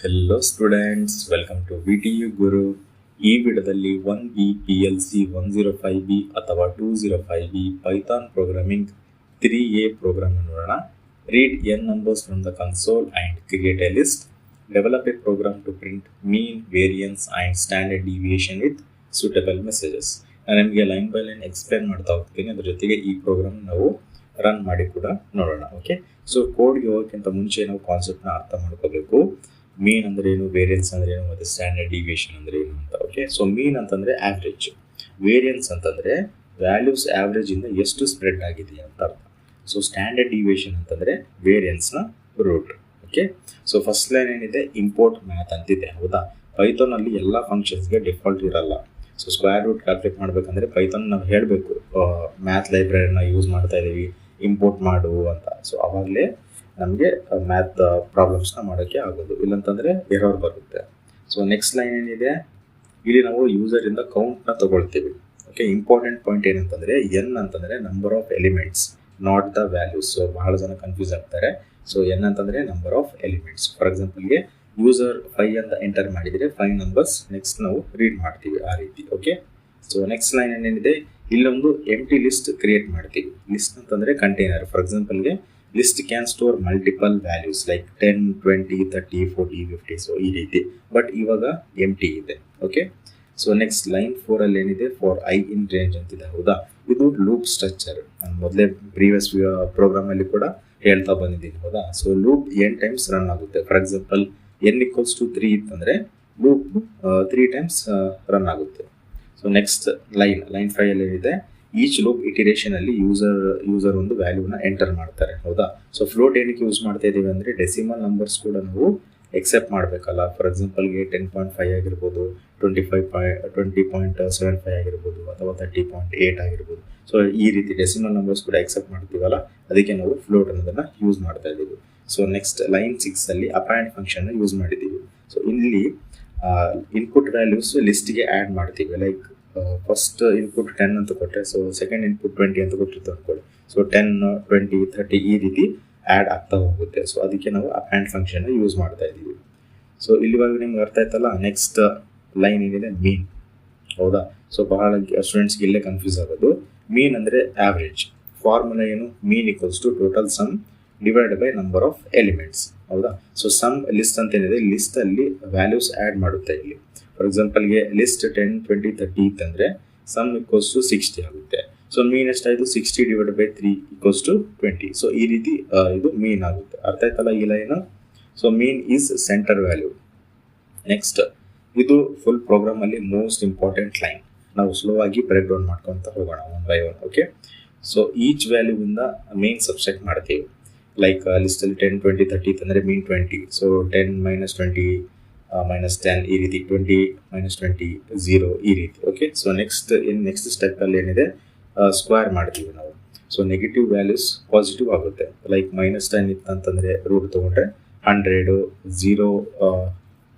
Hello students, welcome to VTU Guru. ಈ ವಿಡಿಯೋದಲ್ಲಿ 1B PLC 105B ಅಥವಾ 205B Python programming 3A program ನೋಡೋಣ. Read n numbers from the console and create a list. Develop a program to print mean, variance and standard deviation with suitable messages. ನಾನು ನಿಮಗೆ line by line explain ಮಾಡ್ತಾ ಹೋಗ್ತೀನಿ. ಅದ್ರ ಜೊತೆಗೆ ಈ program ನಾವು run ಮಾಡಿ ಕೂಡ ನೋಡೋಣ. ಓಕೆ, ಸೊ ಕೋಡ್ಗೆ ಹೋಗೋಕ್ಕಿಂತ ಮುಂಚೆ ನಾವು ಕಾನ್ಸೆಪ್ಟ್ನ ಅರ್ಥ ಮಾಡ್ಕೋಬೇಕು. ಮೀನ್ ಅಂದ್ರೆ ಏನು, ವೇರಿಯನ್ಸ್ ಅಂದ್ರೆ ಏನು, ಮತ್ತು ಸ್ಟ್ಯಾಂಡರ್ಡ್ ಡಿವಿಯೇಷನ್ ಅಂದ್ರೆ ಏನು ಅಂತ. ಓಕೆ, ಸೊ ಮೀನ್ ಅಂತಂದ್ರೆ ಆವ್ರೇಜ್, ವೇರಿಯನ್ಸ್ ಅಂತಂದ್ರೆ ವ್ಯಾಲ್ಯೂಸ್ ಆವ್ರೇಜ್ ಇಂದ ಎಷ್ಟು ಸ್ಪ್ರೆಡ್ ಆಗಿದೆ ಅಂತ ಅರ್ಥ. ಸೊ ಸ್ಟ್ಯಾಂಡರ್ಡ್ ಡಿವಿಯೇಷನ್ ಅಂತಂದ್ರೆ ವೇರಿಯನ್ಸ್ನ root. Okay, so first line ಏನಿದೆ, ಇಂಪೋರ್ಟ್ ಮ್ಯಾಥ್ ಅಂತಿದೆ. ಹೌದಾ, ಪೈಥಾನ್ ಅಲ್ಲಿ ಎಲ್ಲ ಫಂಕ್ಷನ್ಸ್ಗೆ ಡಿಫಾಲ್ಟ್ ಇರಲ್ಲ. ಸೊ ಸ್ಕ್ವೇರ್ ರೂಟ್ ಕ್ಯಾಲ್ಕುಲೇಟ್ ಮಾಡಬೇಕಂದ್ರೆ ಪೈಥಾನ್ ನಾವು ಹೇಳಬೇಕು, ಮ್ಯಾಥ್ ಲೈಬ್ರರಿನ ಯೂಸ್ ಮಾಡ್ತಾ ಇದ್ದೀವಿ, ಇಂಪೋರ್ಟ್ ಮಾಡು ಅಂತ. ಸೊ ಅವಾಗಲೇ ನಮಗೆ ಮ್ಯಾಥ್ ಪ್ರಾಬ್ಲಮ್ಸ್ನ ಮಾಡೋಕ್ಕೆ ಆಗೋದು, ಇಲ್ಲಂತಂದರೆ ಎರರ್ ಬರುತ್ತೆ. ಸೊ ನೆಕ್ಸ್ಟ್ ಲೈನ್ ಏನಿದೆ, ಇಲ್ಲಿ ನಾವು ಯೂಸರಿಂದ ಕೌಂಟ್ನ ತಗೊಳ್ತೀವಿ. ಓಕೆ, ಇಂಪಾರ್ಟೆಂಟ್ ಪಾಯಿಂಟ್ ಏನಂತಂದರೆ ಎನ್ ಅಂತಂದರೆ number of elements, not the values. So ಬಹಳ ಜನ ಕನ್ಫ್ಯೂಸ್ ಆಗ್ತಾರೆ. ಸೊ ಎನ್ ಅಂತಂದರೆ ನಂಬರ್ ಆಫ್ ಎಲಿಮೆಂಟ್ಸ್. ಫಾರ್ ಎಕ್ಸಾಂಪಲ್ಗೆ ಯೂಸರ್ 5 ಅಂತ ಎಂಟರ್ ಮಾಡಿದರೆ 5 ನಂಬರ್ಸ್ ನೆಕ್ಸ್ಟ್ ನಾವು ರೀಡ್ ಮಾಡ್ತೀವಿ, ಆ ರೀತಿ. ಓಕೆ, ಸೊ ನೆಕ್ಸ್ಟ್ ಲೈನ್ ಏನೇನಿದೆ, ಇಲ್ಲೊಂದು ಎಂಟಿ ಲಿಸ್ಟ್ ಕ್ರಿಯೇಟ್ ಮಾಡ್ತೀವಿ. ಲಿಸ್ಟ್ ಅಂತಂದರೆ ಕಂಟೈನರ್. ಫಾರ್ ಎಕ್ಸಾಂಪಲ್ಗೆ list can store multiple values like 10, 20, 30, 40, 50. So ಈ ರೀತಿ, ಬಟ್ ಇವಾಗ ಎಂಟಿ ಇದೆ. ಓಕೆ, ಸೊ ನೆಕ್ಸ್ಟ್ ಲೈನ್ 4 ಅಲ್ಲಿ ಏನಿದೆ, ಫಾರ್ ಐ ಇನ್ ರೇಂಜ್ ಅಂತಿದೆ. ಹೌದಾ, ಇದು ಲೂಪ್ ಸ್ಟ್ರಕ್ಚರ್. ನಾನು ಮೊದಲೇ ಪ್ರೀವಿಯಸ್ ಪ್ರೋಗ್ರಾಮ್ ಅಲ್ಲಿ ಕೂಡ ಹೇಳ್ತಾ ಬಂದಿದ್ದೀನಿ. ಹೌದಾ, so loop n times run ಆಗುತ್ತೆ. ಫಾರ್ ಎಕ್ಸಾಂಪಲ್ n = 3 ಇತ್ತಂದ್ರೆ ಲೂಪ್ 3 ಟೈಮ್ಸ್ ರನ್ ಆಗುತ್ತೆ. ಸೊ ನೆಕ್ಸ್ಟ್ ಲೈನ್ 5 ಅಲ್ಲಿ ಏನಿದೆ, ಈಚ್ ಲೂಪ್ ಇಟಿರೇಷನ್ ಅಲ್ಲಿ ಯೂಸರ್ ಒಂದು ವ್ಯಾಲ್ಯೂನ ಎಂಟರ್ ಮಾಡ್ತಾರೆ. ಹೌದಾ, ಸೊ ಫ್ಲೋಟ್ ಏನಕ್ಕೆ ಯೂಸ್ ಮಾಡ್ತಾ ಇದೀವಿ ಅಂದ್ರೆ ಡೆಸಿಮಲ್ ನಂಬರ್ಸ್ ಕೂಡ ನಾವು ಎಕ್ಸೆಪ್ಟ್ ಮಾಡಬೇಕಲ್ಲ. ಫಾರ್ ಎಕ್ಸಾಂಪಲ್ಗೆ 10.5 ಆಗಿರ್ಬೋದು, 20.75 ಆಗಿರ್ಬೋದು, ಅಥವಾ 30.8 ಆಗಿರ್ಬೋದು. ಸೊ ಈ ರೀತಿ ಡೆಸಿಮಲ್ ನಂಬರ್ಸ್ ಕೂಡ ಎಕ್ಸೆಪ್ಟ್ ಮಾಡ್ತೀವಲ್ಲ, ಅದಕ್ಕೆ ನಾವು ಫ್ಲೋಟ್ ಅನ್ನೋದನ್ನ ಯೂಸ್ ಮಾಡ್ತಾ ಇದ್ದೀವಿ. ಸೊ ನೆಕ್ಸ್ಟ್ ಲೈನ್ 6 ಅಲ್ಲಿ ಅಪಾಯಿಂಟ್ ಫಂಕ್ಷನ್ ಯೂಸ್ ಮಾಡಿದ್ದೀವಿ. ಸೊ ಇಲ್ಲಿ ಇನ್ಪುಟ್ ವ್ಯಾಲ್ಯೂಸ್ ಲಿಸ್ಟ್ಗೆ ಆ್ಯಡ್ ಮಾಡ್ತೀವಿ. ಲೈಕ್ ಫಸ್ಟ್ ಇನ್ಪುಟ್ 10 ಅಂತ ಕೊಟ್ಟರೆ, ಸೊ ಸೆಕೆಂಡ್ ಇನ್ಪುಟ್ 20 ಅಂತ ಕೊಟ್ಟಿರ್ತೀವಿ ಅಂದ್ಕೊಳ್ಳಿ. ಸೊ 10, 20, 30 ಈ ರೀತಿ ಆ್ಯಡ್ ಆಗ್ತಾ ಹೋಗುತ್ತೆ. ಸೊ ಅದಕ್ಕೆ ನಾವು ಅಪಾಯಿಂಟ್ ಫಂಕ್ಷನ್ ಯೂಸ್ ಮಾಡ್ತಾ ಇದ್ದೀವಿ. ಸೊ ಇಲ್ಲಿವಾಗ ನಿಮ್ಗೆ ಅರ್ಥ ಆಯ್ತಲ್ಲ. ನೆಕ್ಸ್ಟ್ ಲೈನ್ ಏನಿದೆ, ಮೀನ್. ಹೌದಾ, ಸೊ ಬಹಳ ಸ್ಟೂಡೆಂಟ್ಸ್ಗೆ ಇಲ್ಲೇ ಕನ್ಫ್ಯೂಸ್ ಆಗೋದು. ಮೀನ್ ಅಂದರೆ ಆವ್ರೇಜ್. ಫಾರ್ಮುಲಾ ಏನು, ಮೀನ್ = total some divided by number of elements. ಹೌದಾ, ಸೊ ಸಮ್ ಲಿಸ್ಟ್ ಅಂತ ಏನಿದೆ, ಲಿಸ್ಟ್ ಅಲ್ಲಿ ವ್ಯಾಲ್ಯೂಸ್ ಆ್ಯಡ್ ಮಾಡುತ್ತೆ ಇಲ್ಲಿ. ಫಾರ್ ಎಕ್ಸಾಂಪಲ್ಗೆ ಲಿಸ್ಟ್ 10, 20, 30 ಇತ್ತಂದ್ರೆ ಸಮ್ = 60 ಆಗುತ್ತೆ. ಸೊ ಮೀನ್ ಎಷ್ಟಾಯಿತು, 60 ಡಿವೈಡ್ ಬೈ 3 = 20. ಸೊ ಈ ರೀತಿ ಇದು ಮೀನ್ ಆಗುತ್ತೆ. ಅರ್ಥ ಆಯ್ತಲ್ಲ ಈ line. So mean is centre value. Next ಇದು ಫುಲ್ ಪ್ರೋಗ್ರಾಮ್ ಅಲ್ಲಿ ಮೋಸ್ಟ್ ಇಂಪಾರ್ಟೆಂಟ್ ಲೈನ್. ನಾವು ಸ್ಲೋ ಆಗಿ ಬ್ರೇಕ್ ಡೌನ್ ಮಾಡ್ಕೊಂತ ಹೋಗೋಣ one by one. Okay, so each value ಇಂದ ಮೇನ್ ಸಬ್ಸ್ಟ್ರಾಕ್ಟ್ ಮಾಡ್ತೀವಿ. ಲೈಕ್ ಲಿಸ್ಟಲ್ಲಿ 10, 20, 30 ಇತ್ತಂದರೆ ಮೀನ್ 20. ಸೊ 10 - 20 -10 ಈ ರೀತಿ, 20 - 20 0 ಈ ರೀತಿ. ಓಕೆ, ಸೊ ನೆಕ್ಸ್ಟ್ ಸ್ಟೆಪ್ಪಲ್ಲಿ ಏನಿದೆ, ಸ್ಕ್ವೇರ್ ಮಾಡ್ತೀವಿ ನಾವು. ಸೊ ನೆಗೆಟಿವ್ ವ್ಯಾಲ್ಯೂಸ್ ಪಾಸಿಟಿವ್ ಆಗುತ್ತೆ. ಲೈಕ್ -10 ಇತ್ತಂತಂದರೆ ರೂಟ್ ತೊಗೊಂಡ್ರೆ 100, 0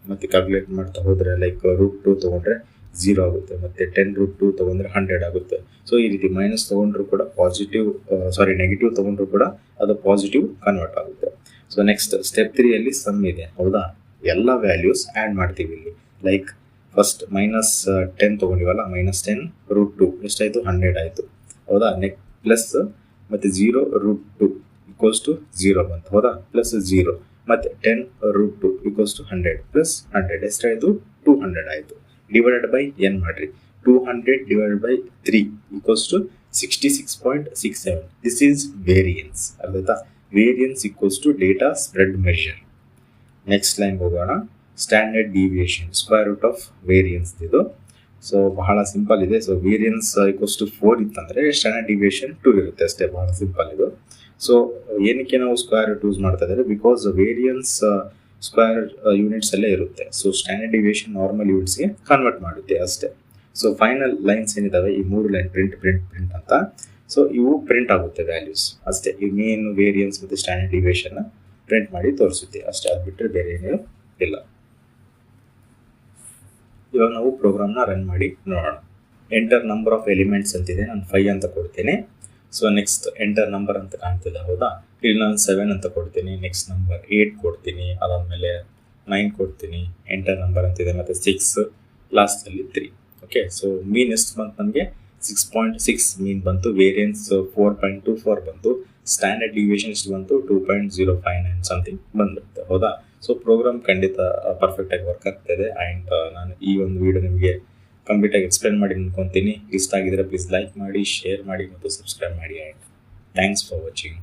ಮತ್ತು ಕ್ಯಾಲ್ಕುಲೇಟ್ ಮಾಡ್ತಾ ಹೋದರೆ ಲೈಕ್ √2 ತೊಗೊಂಡ್ರೆ 0 ಆಗುತ್ತೆ, ಮತ್ತು 10√2 ತೊಗೊಂಡ್ರೆ 100 ಆಗುತ್ತೆ. ಸೊ ಈ ರೀತಿ ಮೈನಸ್ ತೊಗೊಂಡ್ರು ಕೂಡ ನೆಗೆಟಿವ್ ತೊಗೊಂಡ್ರು ಕೂಡ ಅದು ಪಾಸಿಟಿವ್ ಕನ್ವರ್ಟ್ ಆಗುತ್ತೆ. ಸೊ ನೆಕ್ಸ್ಟ್ ಸ್ಟೆಪ್ 3 ಅಲ್ಲಿ ಸಮ್ ಇದೆ. ಹೌದಾ, ಎಲ್ಲ ವ್ಯಾಲ್ಯೂಸ್ ಆ್ಯಡ್ ಮಾಡ್ತೀವಿ ಇಲ್ಲಿ. ಲೈಕ್ ಫಸ್ಟ್ -10 ತೊಗೊಂಡಿವಲ್ಲ, -10 √2 ಎಷ್ಟಾಯಿತು, 100 ಆಯಿತು. ಹೌದಾ, ಪ್ಲಸ್ ಮತ್ತು 0 √2 = 0 ಬಂತು. ಹೌದಾ, ಪ್ಲಸ್ 0 ಮತ್ತು 10 √2 = 100 ಪ್ಲಸ್ 100 ಎಷ್ಟಾಯಿತು, 200 ಆಯಿತು. ಡಿವೈಡೆಡ್ ಬೈ n ಮಾಡಿರಿ, 200 divided by 3 = 66.67. This is variance. ಅರ್ಥ, variance = data spread measure. Next line ಹೋಗೋಣ. Standard deviation, square root of variance ಇದು. ಸೊ ಬಹಳ ಸಿಂಪಲ್ ಇದೆ. ಸೊ ವೇರಿಯನ್ಸ್ = 4 ಇತ್ತಂದರೆ ಸ್ಟ್ಯಾಂಡರ್ಡ್ ಡಿವಿಯೇಷನ್ 2 ಇರುತ್ತೆ ಅಷ್ಟೇ. ಬಹಳ ಸಿಂಪಲ್ ಇದು. ಸೊ ಏನಕ್ಕೆ ನಾವು ಸ್ಕ್ವೇರ್ ರೂಟ್ ಯೂಸ್ ಮಾಡ್ತಾ ಇದ್ದಾರೆ, ಬಿಕಾಸ್ ವೇರಿಯನ್ಸ್ ಸ್ಕ್ವೇರ್ ಯೂನಿಟ್ಸ್ ಅಲ್ಲೇ ಇರುತ್ತೆ. ಸೊ ಸ್ಟ್ಯಾಂಡರ್ಡ್ ಡಿವಿಯೇಷನ್ ನಾರ್ಮಲ್ ಯೂನಿಟ್ಸ್ಗೆ ಕನ್ವರ್ಟ್ ಮಾಡುತ್ತೆ ಅಷ್ಟೇ. ಸೊ ಫೈನಲ್ ಲೈನ್ಸ್ ಏನಿದಾವೆ, ಈ 3 ಲೈನ್ ಪ್ರಿಂಟ್ ಅಂತ. ಸೊ ಇವು ಪ್ರಿಂಟ್ ಆಗುತ್ತೆ ವ್ಯಾಲ್ಯೂಸ್ ಅಷ್ಟೇ. ಈ ಮೇನ್ ವೇರಿಯನ್ಸ್ ಮತ್ತು ಸ್ಟ್ಯಾಂಡರ್ಡ್ ಡಿವಿಯೇಷನ್ ಪ್ರಿಂಟ್ ಮಾಡಿ ತೋರಿಸುತ್ತೆ ಅಷ್ಟೇ. ಅದು ಬಿಟ್ಟರೆ ಬೇರೆ ಏನೂ ಇಲ್ಲ. ಇವಾಗ ನಾವು ಪ್ರೋಗ್ರಾಮ್ನ ರನ್ ಮಾಡಿ ನೋಡೋಣ. ಎಂಟರ್ ನಂಬರ್ ಆಫ್ ಎಲಿಮೆಂಟ್ಸ್ ಅಂತಿದೆ, ನಾನು 5 ಅಂತ ಕೊಡ್ತೀನಿ. ಸೊ ನೆಕ್ಸ್ಟ್ ಎಂಟರ್ ನಂಬರ್ ಅಂತ ಕಾಣ್ತಿದೆ. ಹೌದಾ, ಇಲ್ಲಿ ನಾನು 7 ಅಂತ ಕೊಡ್ತೀನಿ. ನೆಕ್ಸ್ಟ್ ನಂಬರ್ 8 ಕೊಡ್ತೀನಿ. ಅದಾದಮೇಲೆ 9 ಕೊಡ್ತೀನಿ, ಎಂಟರ್ ನಂಬರ್ ಅಂತಿದೆ, ಮತ್ತು 6 ಲಾಸ್ಟಲ್ಲಿ 3. ಓಕೆ, ಸೊ ಮೀನ್ ಎಷ್ಟು ಬಂತು ನನಗೆ 6.6 ಮೀನ್ ಬಂತು, ವೇರಿಯನ್ಸ್ 4.24 ಬಂತು, ಸ್ಟ್ಯಾಂಡರ್ಡ್ ಡಿವಿಯೇಷನ್ ಎಷ್ಟು ಬಂತು 2.059 ಸಮಥಿಂಗ್ ಬಂದ್ಬಿಡುತ್ತೆ. ಹೌದಾ? ಸೊ ಪ್ರೋಗ್ರಾಮ್ ಖಂಡಿತ ಪರ್ಫೆಕ್ಟಾಗಿ ವರ್ಕ್ ಆಗ್ತಾಯಿದೆ. ಆ್ಯಂಡ್ ನಾನು ಈ ಒಂದು ವಿಡಿಯೋ ನಿಮಗೆ ಕಂಪ್ಲೀಟಾಗಿ ಎಕ್ಸ್ಪ್ಲೇನ್ ಮಾಡಿ ಅನ್ಕೊತೀನಿ. ಇಷ್ಟ ಆಗಿದ್ರೆ ಪ್ಲೀಸ್ ಲೈಕ್ ಮಾಡಿ, ಶೇರ್ ಮಾಡಿ ಮತ್ತು ಸಬ್ಸ್ಕ್ರೈಬ್ ಮಾಡಿ. And thanks for watching.